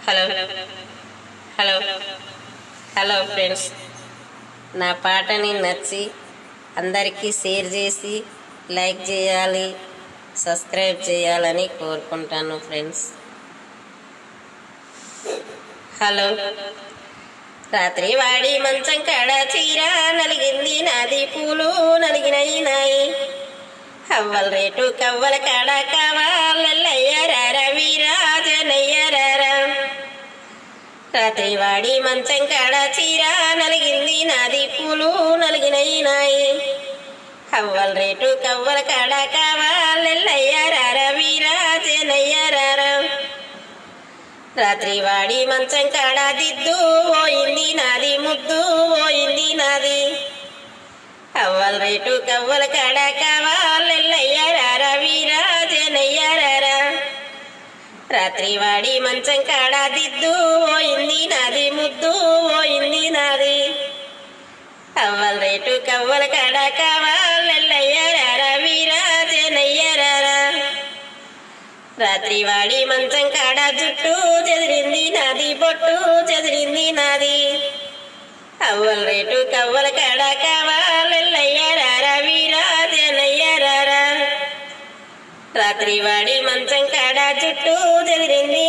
Hello hello hello friends, నా పాటని నచ్చి అందరికీ షేర్ చేసి లైక్ చేయాలి, సబ్స్క్రైబ్ చేయాలని కోరుకుంటాను ఫ్రెండ్స్. హలో. రాత్రి వాడి మంచం కాడ చీర నలిగింది నాది, పూలు నలిగినయి నాయి, అవ్వల రేటు కవ్వల కాడ కావాలయ్యారా వీరాజనయ్యారా. రాత్రి వాడి మంచం కాడ చీర నలిగింది నాది, పూలు నలిగినయి నాయి, అవ్వల రేటు కవ్వల కాడ కావాలయ్యారా వీరాజనయ్యారా. రాత్రి వాడి మంచం కాడ దిద్దు పోయింది నాది, ముద్దు పోయింది నాది, అవ్వల రేటు కవ్వల కాడ కావాలయ్యారా వీరాజనయ్యారా. రాత్రి వాడి మంచం కాడ దిద్దు పోయింది నాది, ముద్దు పోయింది నాది, అవ్వల రేటు కవ్వల కాడ కావాలయ్యారా వీరాజనయ్యారా. రాత్రి వాడి మంచం కాడ జుట్టు చెదిరింది నాది, బొట్టు చెదిరింది నాది, అవ్వల రేటు కవ్వల కాడ కావాలయ్యారా వీరాజనయ్యారా. రాత్రి వాడి మంచం కాడ జుట్టు చెదిరింది